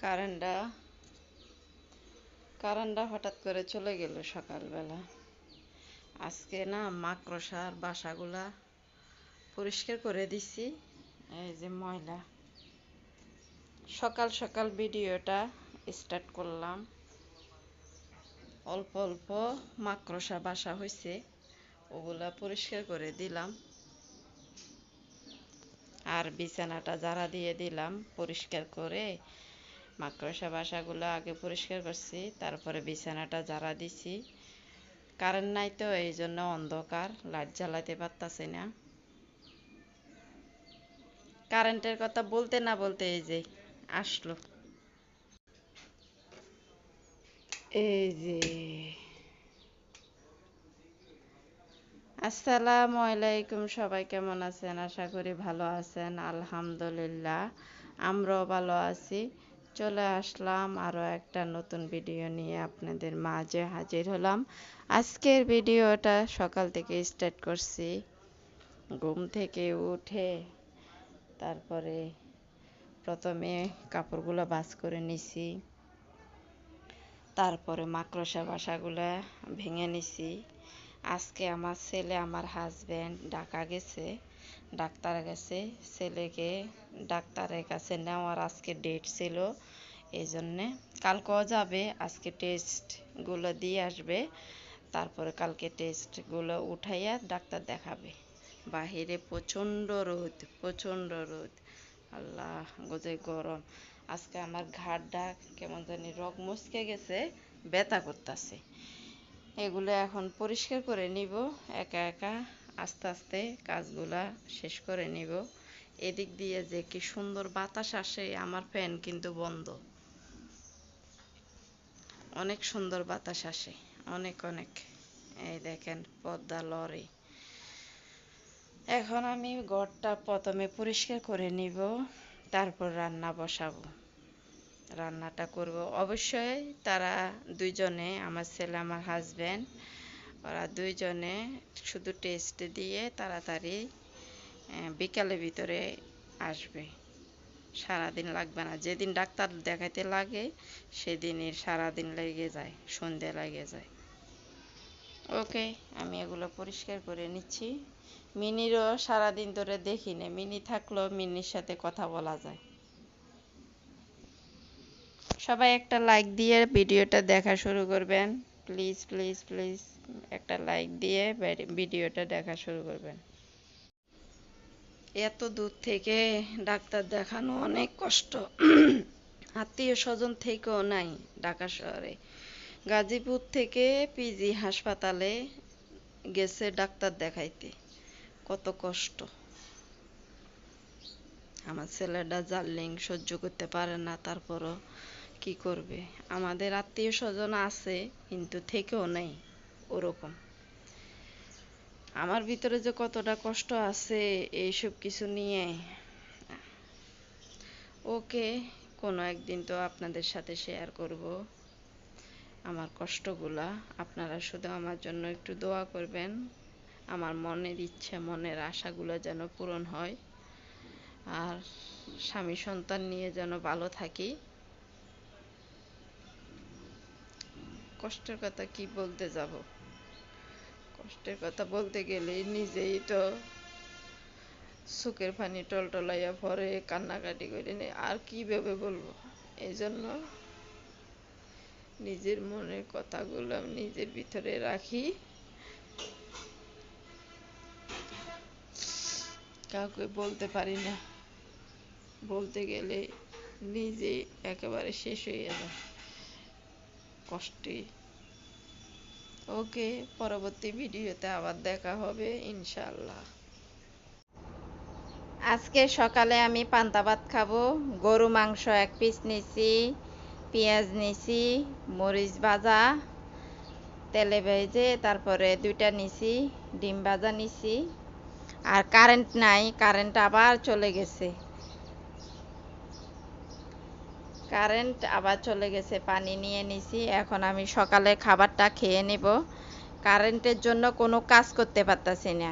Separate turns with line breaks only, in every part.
কারেন্টটা কারেন্টটা হঠাৎ করে চলে গেল সকালবেলা। আজকে না মাকড়সার বাসাগুলা পরিষ্কার করে দিছি। এই যে ময়লা, সকাল সকাল ভিডিওটা স্টার্ট করলাম। অল্প অল্প মাকড়সা বাসা হয়েছে, ওগুলা পরিষ্কার করে দিলাম। আর বিছানাটা ঝাড়া দিয়ে দিলাম পরিষ্কার করে। মাকড়সা বাসাগুলো আগে পরিষ্কার করছি, তারপরে বিছানাটা ঝাড়া দিছি। কারেন্ট নাই তো, এই জন্য অন্ধকার, লাইট জ্বালাতে পারতাছি না। কারেন্টের কথা বলতে না বলতে এই যে আসলো। এই যে আসসালামু আলাইকুম, সবাই কেমন আছেন? আশা করি ভালো আছেন। আলহামদুলিল্লাহ, আমরাও ভালো আছি। চলে আসলাম আরও একটা নতুন ভিডিও নিয়ে আপনাদের মাঝে হাজির হলাম। আজকের ভিডিওটা সকাল থেকে স্টার্ট করছি। ঘুম থেকে উঠে তারপরে প্রথমে কাপড়গুলো ভাঁজ করে নিছি, তারপরে মাকড়সা বাসাগুলো ভেঙে নিছি। আজকে আমার ছেলে, আমার হাজব্যান্ড ঢাকা গেছে, ডাক্তার গেছে। ছেলেকে ডাক্তারের কাছে নেওয়ার আজকে ডেট ছিল, এই জন্যে কালকেও যাবে। আজকে টেস্টগুলো দিয়ে আসবে, তারপরে কালকে টেস্টগুলো উঠাইয়া ডাক্তার দেখাবে। বাহিরে প্রচণ্ড রোদ, প্রচণ্ড রোদ, আল্লাহ গোজে গরম। আজকে আমার ঘাড়টা কেমন জানি রগ মুচকে গেছে, ব্যথা করতেছে। এগুলো এখন পরিষ্কার করে নিব একা একা, আস্তে আস্তে কাজগুলা শেষ করে নিব। এদিক দিয়ে যে কি সুন্দর বাতাস আসে, আমার ফ্যান কিন্তু বন্ধ। অনেক সুন্দর বাতাস আসে, অনেক অনেক। এই দেখেন পর্দা লড়ে। এখন আমি ঘরটা প্রথমে পরিষ্কার করে নিব, তারপর রান্না বসাবো। রান্নাটা করব অবশ্যই। তারা দুইজনে, আমার ছেলে আমার হাজব্যান্ড, ওরা দুইজনে শুধু টেস্ট দিয়ে তাড়াতাড়ি বিকালের ভিতরে আসবে। সারাদিন লাগবে না, যেদিন ডাক্তার দেখাইতে লাগে সেদিনই সারাদিন লেগে যায়, সন্ধে লেগে যায়। ওকে, আমি এগুলো পরিষ্কার করে নিচ্ছি। মিনিরও সারাদিন ধরে দেখি না, মিনি থাকলেও মিনির সাথে কথা বলা যায়। সবাই একটা লাইক দিয়ে ভিডিওটা দেখা শুরু করবেন, প্লিজ প্লিজ প্লিজ। একটা লাইক দিয়ে ভিডিওটা দেখা শুরু করবেন। এত দূর থেকে ডাক্তার দেখানো অনেক কষ্ট। আত্মীয় স্বজন থেকেও নাই ঢাকা শহরে। গাজীপুর থেকে পিজি হাসপাতালে গেছে ডাক্তার দেখাইতে, কত কষ্ট। আমার ছেলেটা জার্লিং সহ্য করতে পারে না, তারপরও কি করবে। আমাদের আত্মীয় স্বজন আছে কিন্তু থেকেও নেই ওরকম। আমার ভিতরে যে কতটা কষ্ট আছে এইসব কিছু নিয়ে। ওকে, কোনো একদিন তো আপনাদের সাথে শেয়ার করব আমার কষ্টগুলা। আপনারা শুধু আমার জন্য একটু দোয়া করবেন, আমার মনের ইচ্ছা, মনের আশাগুলো যেন পূরণ হয়, আর স্বামী সন্তান নিয়ে যেন ভালো থাকি। কষ্টের কথা কি বলতে যাব, কষ্টের কথা বলতে গেলে নিজেই তো চোখের পানি টলটলাইয়া পরে, কান্নাকাটি করে নেই, আর কীভাবে বলবো। এই জন্য নিজের মনের কথাগুলো নিজের ভিতরে রাখি, কাউকে বলতে পারি না। বলতে গেলে নিজেই একেবারে শেষ হয়ে যায় কষ্টে। ওকে, পরবর্তী ভিডিওতে আবার দেখা হবে ইনশাল্লাহ। আজকে সকালে আমি পান্তা ভাত খাবো। গরু মাংস 1 পিস নিছি, পেঁয়াজ নিছি, মরিচ ভাজা তেলে ভেজে, তারপরে 2টা নিছি, ডিম ভাজা নিছি। আর কারেন্ট নাই, কারেন্ট আবার চলে গেছে। পানি নিয়ে নিছি। এখন আমি সকালে খাবারটা খেয়ে নেব। কারেন্টের জন্য কোনো কাজ করতে পারতাছি না,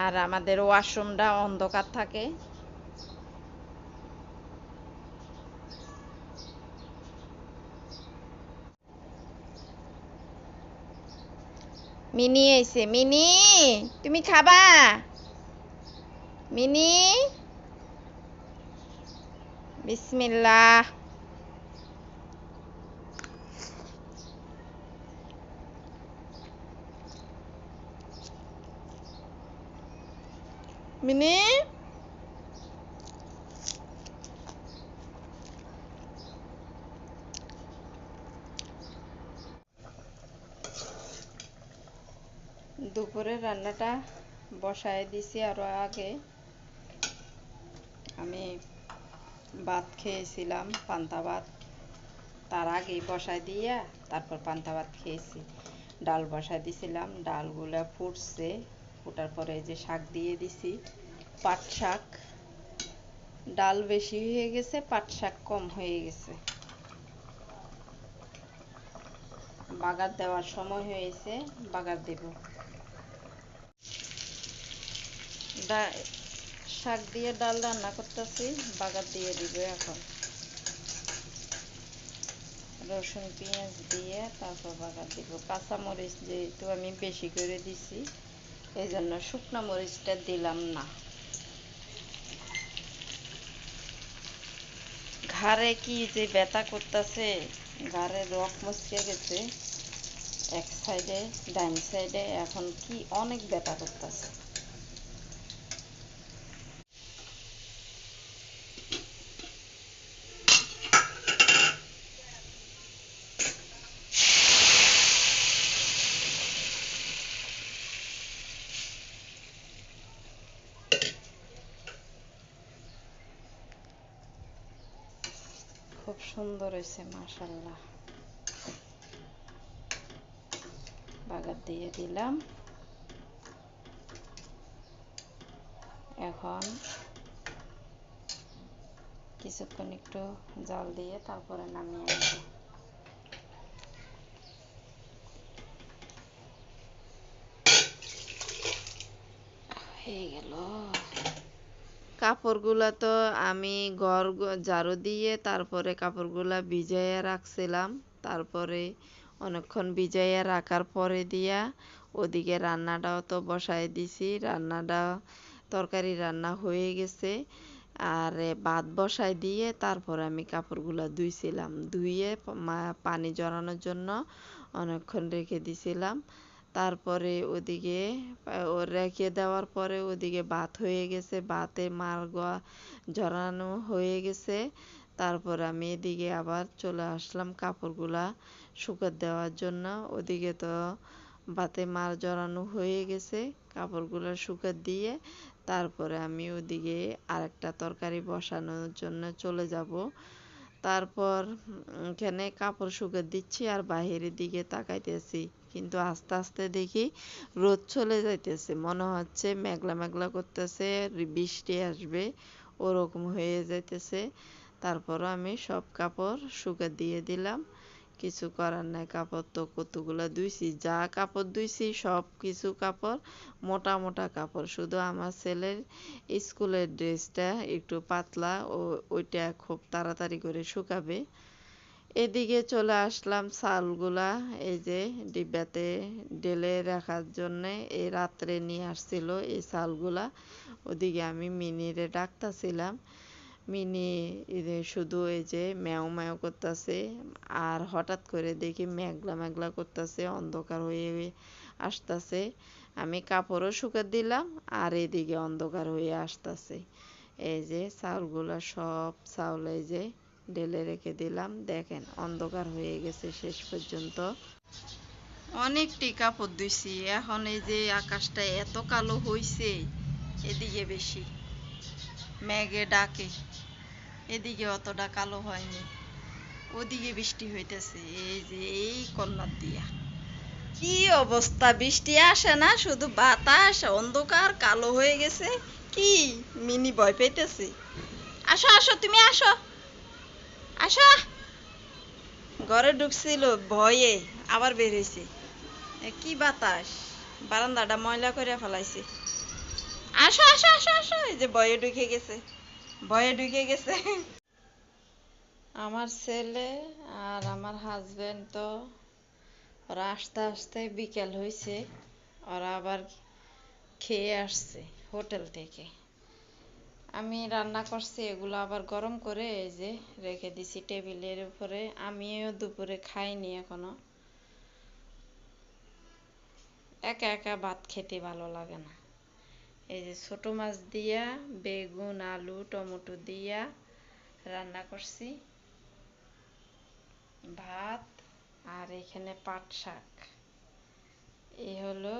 আর আমাদের ওয়াশরুমটা অন্ধকার থাকে। মিনি আইছে। মিনি, তুমি খাবা? মিনি, বিসমিল্লাহ। মিনি, দুপুরে রান্নাটা বসায় দিছি আরো আগে। আমি ভাত খেয়েছিলাম, পান্তা ভাত। তার আগেই বসায় দিয়া তারপর পান্তা ভাত খেয়েছি। ডাল বসায় দিছিলাম, ডালগুলা ফুটছে। ফুটার পরে এই যে শাক দিয়ে দিছি, পাট শাক। ডাল বেশি হয়ে গেছে, পাট শাক কম হয়ে গেছে। বাগার দেওয়ার সময় হয়েছে, বাগার দেব। শাক দিয়ে ডাল রান্না করতেছি, বাগার দিয়ে দিব এখন। রসুন পেঁয়াজ দিয়ে তারপর বাগার দিব। কাঁচামরিচ যেহেতু আমি বেশি করে দিছি, এই জন্য শুকনো মরিচটা দিলাম না। ঘাড়ে কি যে ব্যথা করতেছে, ঘাড়ে রক মুচকে গেছে এক সাইডে, ডাইন সাইডে। এখন কি অনেক ব্যথা করতেছে। খুব সুন্দর হয়েছে মাশাআল্লাহ। বাগার দিয়ে দিলাম। এখন কিছুক্ষণ একটু জাল দিয়ে তারপরে নামিয়ে আনবো। হয়ে গেল। কাপড়গুলা তো আমি ঘর ঝাড়ু দিয়ে তারপরে কাপড়গুলা ভিজাইয়া রাখছিলাম। তারপরে অনেকক্ষণ ভিজাইয়া রাখার পরে দিয়া ওদিকে রান্নাটাও তো বসায় দিছি। রান্নাটা তরকারি রান্না হয়ে গেছে। আর ভাত বসায় দিয়ে তারপরে আমি কাপড়গুলা ধুইছিলাম। ধুয়ে পানি ঝরানোর জন্য অনেকক্ষণ রেখে দিছিলাম। তারপরে ওদিকে রেখে দেওয়ার পরে ওদিকে ভাত হয়ে গেছে, ভাতে মার ঝরানো হয়ে গেছে। তারপর আমি এদিকে আবার চলে আসলাম কাপড়গুলা শুকাতে দেওয়ার জন্য। ওদিকে তো ভাতে মার ঝরানো হয়ে গেছে, কাপড়গুলা শুকাতে দিয়ে তারপরে আমি ওদিকে আরেকটা তরকারি বসানোর জন্য চলে যাব। তারপর এখানে কাপড় শুকাতে দিচ্ছি আর বাহিরের দিকে তাকাইতেছি। কিন্তু আস্তে আস্তে দেখি রোদ চলে যাইতেছে, মনে হচ্ছে মেঘলা মেঘলা করতেছে, বৃষ্টি আসবে ওরকম হয়ে যাইতেছে। তারপরও আমি সব কাপড় শুকাতে দিয়ে দিলাম। কিছু করার নাই, কাপড় তো কতগুলা ধুইছি। যা কাপড় ধুইছি সব কিছু কাপড় মোটা মোটা কাপড়, শুধু আমার ছেলের স্কুলের ড্রেসটা একটু পাতলা, ওইটা খুব তাড়াতাড়ি করে শুকাবে। এদিকে চলে আসলাম চালগুলা এই যে ডিব্বাতে ঢেলে রাখার জন্যে, এই রাত্রে নিয়ে আসছিল এই চালগুলা। ওদিকে আমি মিনিরে ডাকতাছিলাম। মিনি শুধু এই যে ম্যাও ম্যাও করতেছে। আর হঠাৎ করে দেখি মেঘলা মেঘলা করতেছে, অন্ধকার হয়ে আসতেছে। আমি কাপড়ও শুকাতে দিলাম আর এদিকে অন্ধকার হয়ে আসতেছে। এই যে চাউলগুলা সব চাউল এই যে ঢেলে রেখে দিলাম। দেখেন অন্ধকার হয়ে গেছে শেষ পর্যন্ত। অনেকটি কাপড় ধুইছি। এখন এই যে আকাশটা এত কালো হইছে, এদিকে বেশি মেঘে ডাকে, এদিকে অতটা কালো হয়নি। ওদিকে বৃষ্টি হইতেছে এই যে এই কন্যার দিয়া। কি অবস্থা, বৃষ্টি আসে না, শুধু বাতাস, অন্ধকার কালো হয়ে গেছে। কি মিনি ভয় পাইতেছে। আসো আসো, তুমি আসো আসো। ঘরে ঢুকছিল ভয়ে, আবার বের হয়েছে। কি বাতাস, বারান্দাটা ময়লা করে ফেলাইছে। আসো আসো আসো আসো, এই যে ভয়ে ঢুকে গেছে, ভয়ে ঢুকে গেছে। আমার ছেলে আর আমার হাজবেন্ড তো ওরা আস্তে আস্তে বিকেল হয়েছে, ওরা আবার খেয়ে আসছে হোটেল থেকে। আমি রান্না করছি, এগুলো আবার গরম করে এই যে রেখে দিছি টেবিলের উপরে। আমিও দুপুরে খাইনি এখনো। একা একা ভাত খেতে ভালো লাগে না। এই যে ছোট মাছ দিয়া বেগুন আলু টমেটো দিয়া রান্না করছি ভাত, আর এখানে পাট শাক। এই হলো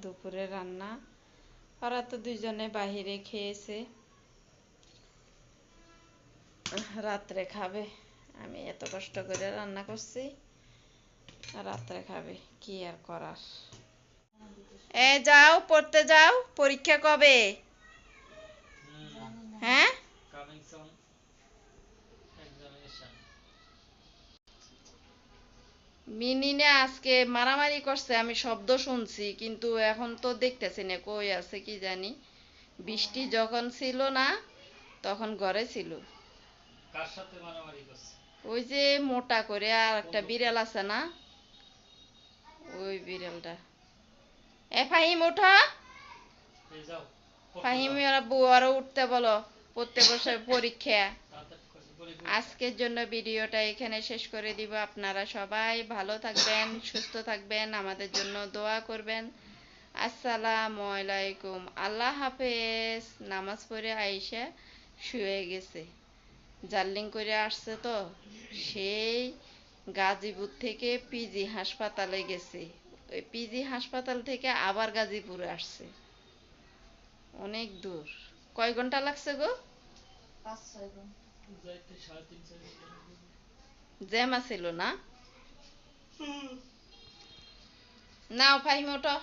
দুপুরে রান্না। ওরা তো দুজনে বাহিরে খেয়েছে, রাত্রে খাবে। আমি এত কষ্ট করে রান্না করছি, রাত্রে খাবে, কি আর করার। যাও পড়তে যাও, পরীক্ষা কবে? হ্যাঁ, মিনিনে আজকে মারামারি করছে, আমি শব্দ শুনছি, কিন্তু এখন তো দেখতেছি না কই আছে কি জানি। বৃষ্টি যখন ছিল না তখন ঘরে ছিল। কার সাথে মারামারি করছে? ওই যে মোটা করে আর একটা বিড়াল আছে না, ওই বিড়ালটা। ফাহিম ওঠো, ফাহিম ওরা বউ আরো উঠতে বলো, পড়তে বসে পরীক্ষা। আজকের জন্য ভিডিওটা এখানে শেষ করে দিব। আপনারা সবাই ভালো থাকবেন, সুস্থ থাকবেন, আমাদের জন্য দোয়া করবেন। আসসালামু আলাইকুম, আল্লাহ হাফেজ। নামাজ পড়ে আইসা শুয়ে গেছে, জার্লিং করে আসছে তো, সেই গাজীপুর থেকে পিজি হাসপাতালে গেছে, ওই পিজি হাসপাতাল থেকে আবার গাজীপুরে আসছে, অনেক দূর। কয় ঘন্টা লাগছে গো? 5-6 ঘন্টা। জ্যাম আছিল না? নাও ফাহিম ওঠো।